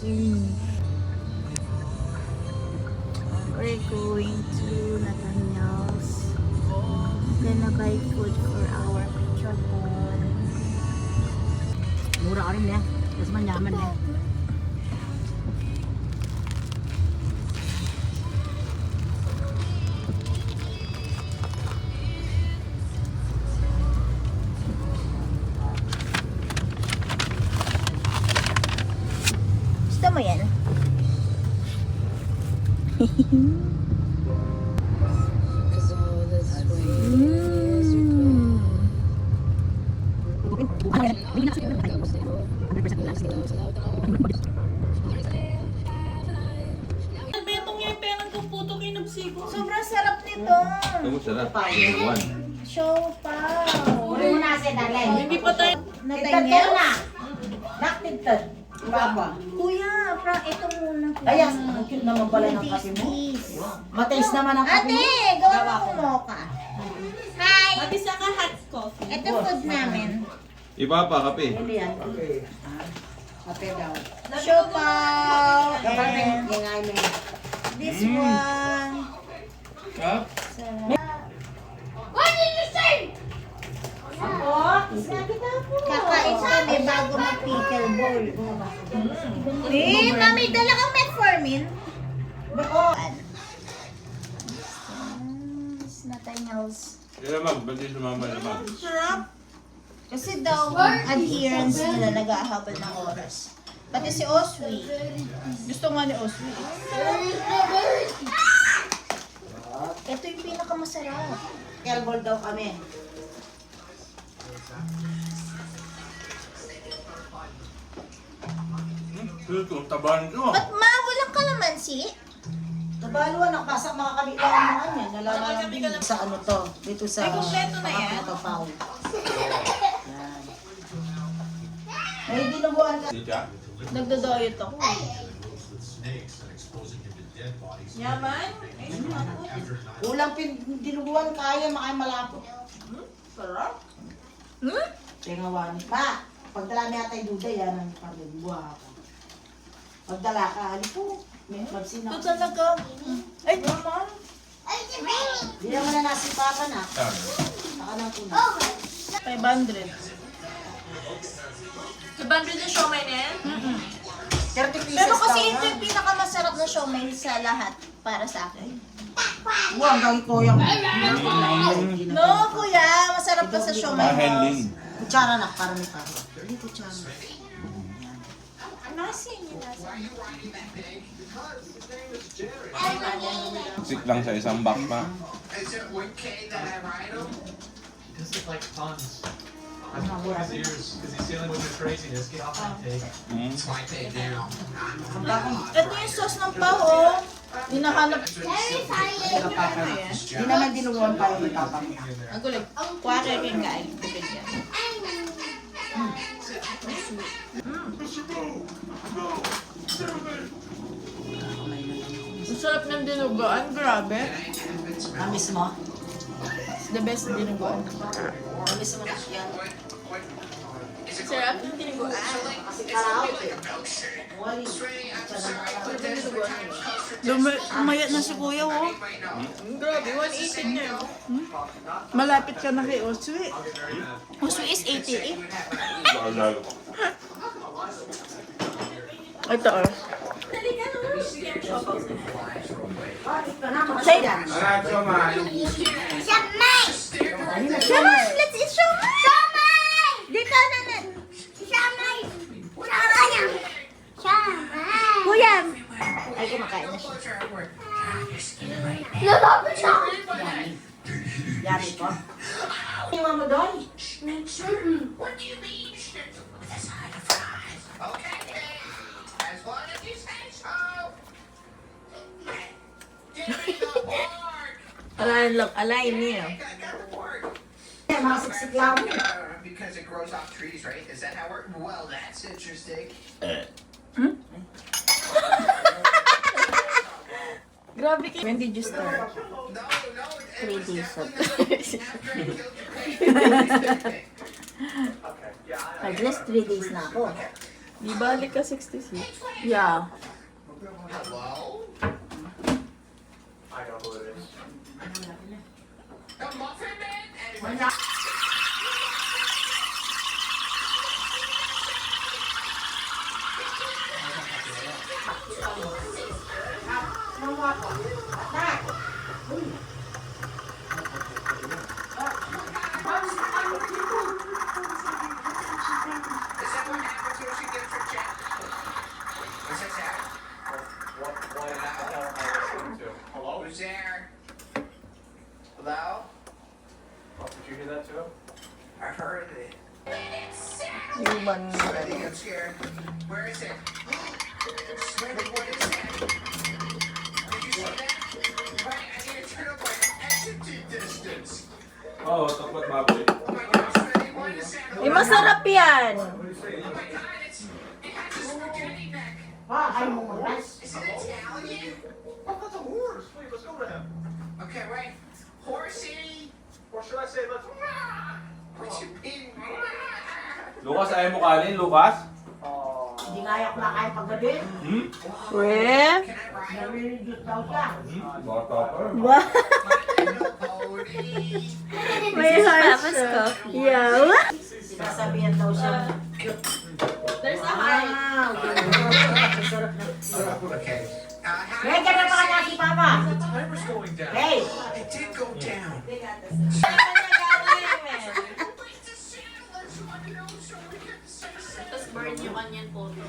We're going to Nathaniel's. Gonna buy food for our trouble. Mura ka rin eh. Mas manyaman eh. Gusto mo yan? Betong yung pengan kong puto kinabsigo. Sobrang sarap nito. Kamu sarap. Number one. Show pa. Uli mo na siya, darling. Hindi pa tayo. Nathaniel? na. Naktigtad. Baba. Kuya, ito muna. kuya. Kaya, ang cute naman pala ng kape mo. Please. Mataste naman ang kape Ate, mo. gawa mo mocha. Hi! Mabisa ka hot coffee. Ito food namin. Iba pa, kape. Hindi yan. Kape daw. Show pa. And Ingay mo. this one. Ha? Kakain kami bago mag-pickle bowl. Eh, mami, dala kang metformin. Nathaniel's. Kaya mag, ba't di sumama naman? Sarap. Kasi daw, adherence nila nag-ahabol ng oras. Pati si Oswi. Gusto nga ni Oswi. Ito yung pinakamasarap. Elbol daw kami. Ito, tabahan ko. Ba't ma, walang kalamansi? Tabaluan ang pasak mga kabilang mga yan. Nalalaman din sa ano to. Dito sa Ay, kumpleto na yan? Patapaw. Yan. May dinubuan ka. Hindi siya? Nagdo-diet ako. Yaman? Ulang dinubuan kaya makay malapot. Sarap. Tingawan. Pa, pagdala niya tayo duda yan ang pagdinubuha ka. Pagdala ka, halipo. May magsinaw. Ito talaga. Ay, mama. Di naman na nasipapan ha. Saan? Saka nang kuna. 500. 200 yung siomay na yan? 30 pieces Pero kasi daw, ito ha? yung pinakamasarap na siomay sa lahat para sa akin. Wow, hanggang ito yung... No, kuya. Masarap pa sa siomay mo. Handling. Kutsara na, para may paro. Hindi kutsara. Nasi niya, nasi. Sik lang sa isang box pa. Is it with K that I ride him? He does look like tons. I'm not with his ears because he's dealing with your craziness. Get off my take. Hmm? It's my take now. Ito yung sauce ng pao, oh. Hinahanap. Di naman dinubuan pa yung tapang. Ang gulig. Quarter yung kain. Bibig yan. Ang sarap ng dinuguan. Grabe. Namis mo? The best dinuguan. Namis mo na yan. Sarap ng dinuguan. Kasi karaoke. Wali. Lumayat na si kuya, oh. Grabe, 180 na yun. Malapit ka na kay Oswi. Oswi is 88. Ito, oh. Say that. Siamay! Siamay! Let's eat siamay! Siamay! Dito, nanan. Siamay! Kuya! Ay, kumakain na siya. Yari ko. Iwan mo doon? What do you mean? With a side of fries. Okay, as long as you say so. Give me the work. Alain niya. Got the work. Mga siksik lang. Because it grows off trees, right? Is that how it works? Well, that's interesting. Grabe kayo. When did you start? No, 3 days ago. At least 3 days na ako. Di balik ka 66? Yeah. I know who it is. What is that account am I listening to? Hello? Who's there? Hello? Oh, did you hear that too? I heard it. Human. I think I'm scared. Where is it? Sweaty, what is that? Did you see that? Right, I need to turn up my exit distance. Oo, takot babalik. Oh my gosh, Sweaty, what is that? Eh, masarap yan. Oh my god, it has a spaghetti neck. Ay mo malas. Is it Italian? Oh, that's a horse. Wait, let's go to him. Okay, right. Horsey. Or should I say, let's. What you mean? Lucas, ayaw mo kanin, Lucas? Oh. Hindi kaya kumakain paggabi. Hmm? Weh? Can I ride him? Nare-reduce daw siya. Bata pa. What? My little pony. May heart siya. Yeah. Sinasabihan daw siya. There's a Wow! Sarap na. Okay. How Hey, ganun pa kanya si Papa. The timer's going down. Hey! It did go down. Tapos burn yung kanyang photo.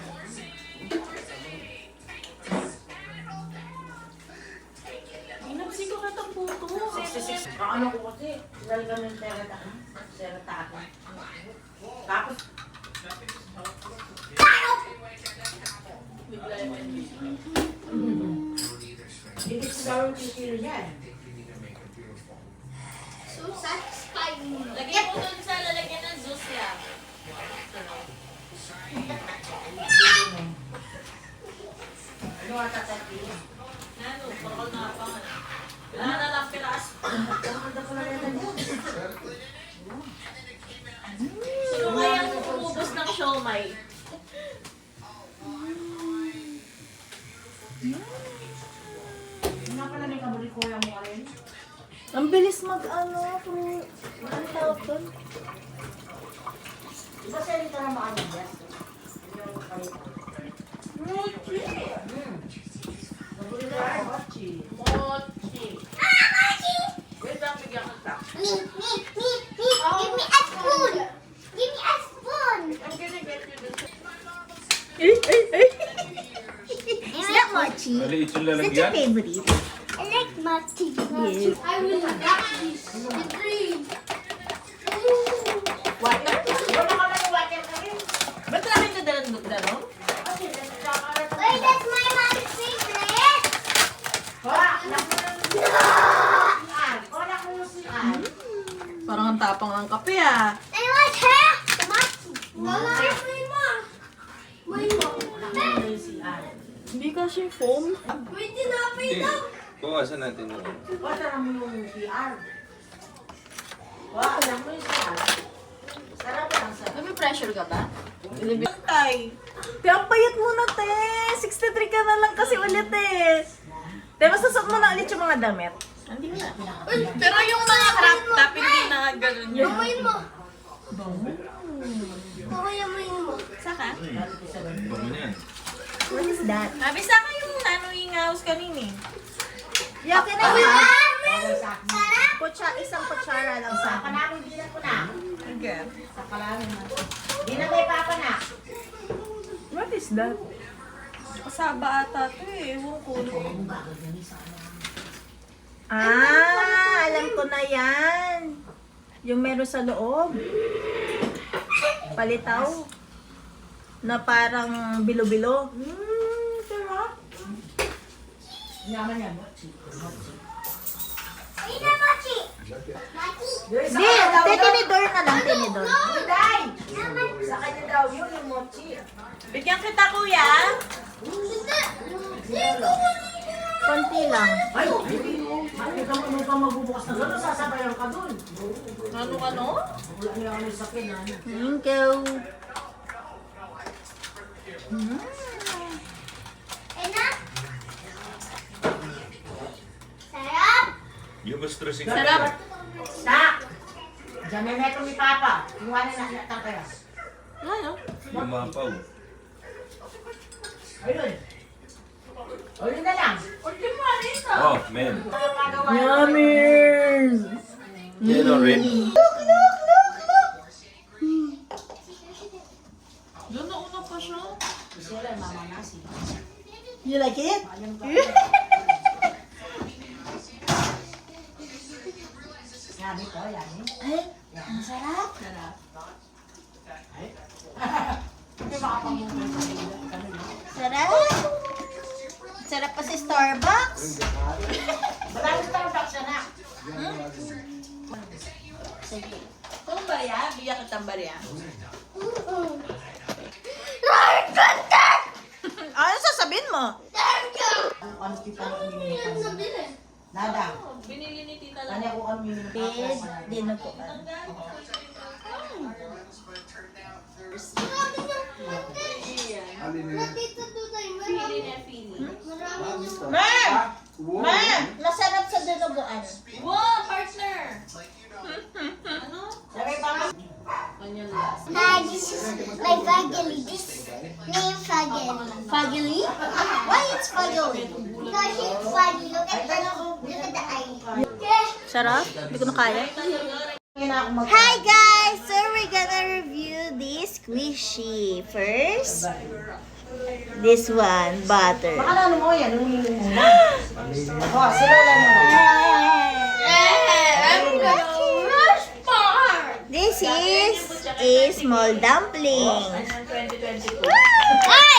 Inapsi ko na itong photo. 66. Ano ko kasi? Lalagyan ng serata ako. Tapos, Bigla yung hindi sa daw yung kikilo niya. So satisfying. Lagyan mo dun sa lalagyan ng Zeus yan. Ano ang tatatiin? Nano, bakal na pa nga. Wala na lang piras. Ang ko na yan yun. Sino kayang umubos ng siomay? Hindi nga pala may kabuli ko yung mukha rin. Ang bilis mag-ano, ang tawag doon? Iba sa rin ka na makanibas. Yung kalita. Mochi! Kabuli na yung mochi. Mochi! Wait lang, bigyan ka sa. Me. Give me a spoon. Give me a spoon. I'm gonna get you this. Is that mochi? Maliit yung Is that your lalagyan. favorite? I like mochi. Yes. I will wrap this. The green. Water? Wala ka lang water ka rin. Ba't namin dadalong? Kasi nagkakalat. Wait, that's my mom's favorite. Wala! Anak mo lang si Ann. Wala ko yung si Ann. Parang ang tapang ng kape ah. I want her. The mochi. Wala. Where's my mom? My mom. Wala ko yung si Ann. Hindi kasi foam. May tinapay Hindi. daw. Bawasan natin yun. Wala mo yung si Ann. Wala mo yung si Ann. Sarap lang sa. May pressure ka ba? Tay. Te, ang payat mo na, te. 63 ka na lang kasi ulit eh. Te, masasot mo na ulit yung mga damit. Hindi na. Pero yung mga crop top, hindi na ganun yun. Amoy mo. Amoy mo. Saka? Bango niyan. What is that? Sabi sa akin yung nanoing house kanina eh. Yakin na yun. Bawal sa akin. Isang kutsara lang Sa sa akin. kanamin bilang ko na. Okay. Sa kalamin na. Di na may papa na. What is that? Kasaba ata ito eh. Ewan ko. Ah, alam ko na yan. Yung meron sa loob. Palitaw. Na parang bilo-bilo. Sarap. Yaman yan. Mochi. Ina mochi. Mochi. Di, tinidor na lang, tinidor. Day! Sa kanya daw yun yung mochi. Bigyan kita kuya. Konti lang. Ay! Hindi ka magbubukas na gano'n, sasabayan ka dun. Ano? Wala niya ako yung sakin, ano. Thank you. Enak? Sarap? Yung gusto rin Sarap. Nak! Diyan may metro ni Papa. Iwanan na natin kayo. Ano? Lumapaw. Ayun. O yun na lang. Oh, men. Yummy! Yellow red. Doon na una pa siya. Sila, mama nasi. You like it? Sabi ko, yan eh. Ay, ang sarap. Hindi makapamungkay sa kanila. Sarap. Sarap pa si Starbucks. Marami Starbucks na. Sige. Kung barya, biyak kitang barya. Ano sasabihin mo? Ano kita na uminom? Nada. Binili ni tita Kanya ko kami uminom. Bid, dinuguan. Ma! Masarap sa dinuguan. Wow, partner! Sabi Papa. Hi, this is my Fagili. This name Fagili. Fagili? Why it's Fagili? Because it's funny. Look at the eye. Okay. Sarap? Hindi ko na kaya. Hindi na ako mag- Hi guys! So we're gonna review this squishy. First, this one, butter. Baka na ano mo yan, uminom mo na. Oh, sila lang mo na. I'm the first part. This is a small dumpling. Hi!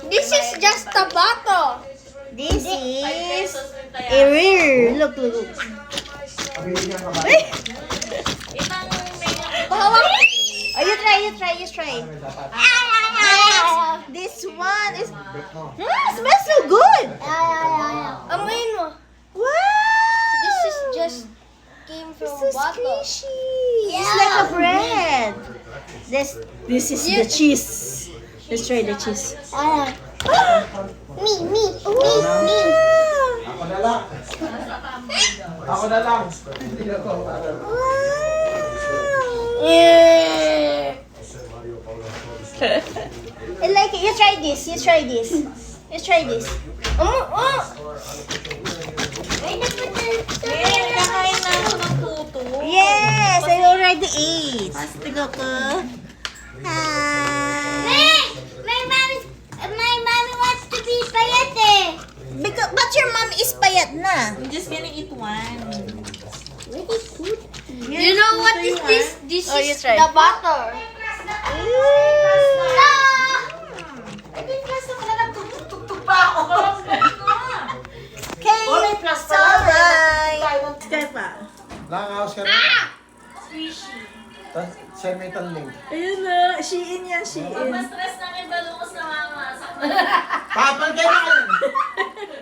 This is just a bottle. This is a rear. Look, look, look. Bawang. Oh, you try. This one is... smells so good. Amoyin mo. Wow! This is just came from It's so bottle. squishy. It's like a bread. This is the cheese. Let's try the cheese. Me. Ako na lang. Ako na lang. I like it. You try this. You try this. Kakain na ako ng puto. Yes, I already ate. Tingnan ko. Hi. My mommy wants to be payat eh. But your mom is payat na. I'm just gonna eat one. You know what is this? This Oh, you is try. the butter. Okay, May plus it's pala. alright. Kaya pa. Langaos ka na. Tas, semi-metal link. Ayun na, Shein yan, Shein. Stress na kayo balungos na mama. Papal kayo na kayo.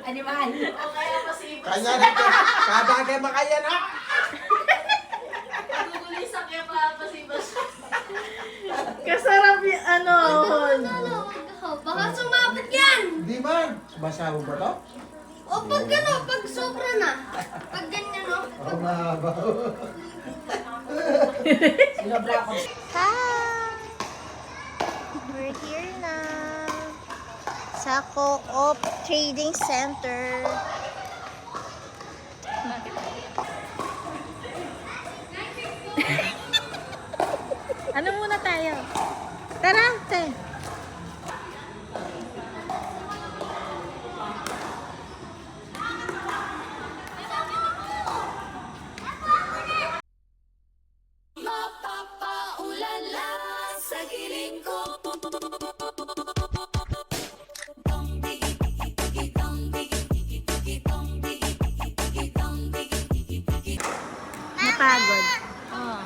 Animal. O kaya pasibas. Kanya na kayo. Kabagay makaya na. Pagugulisan kaya pa pasibas. Kasarap yung ano. Baka sumabot yan. Di man. Basa mo ba to? O pag ano, pag sobra na. Pag ganyan no. Ako mahaba. Sinobra ako. Hi! We're here now sa Co-op Trading Center. Ano muna tayo? Tara, te. Napagod. Oh.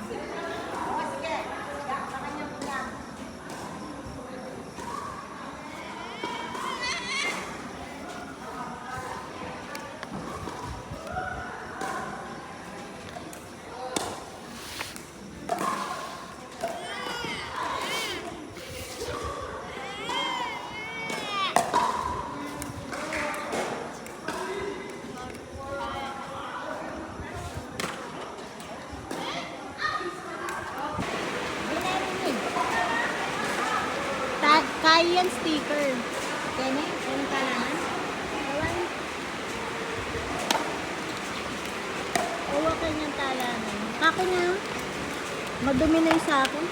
Tayo yan sticker. Kene, anong kalaman? Awan. Hawakan yung talaman. Akin na. Madumi na yung sa akin.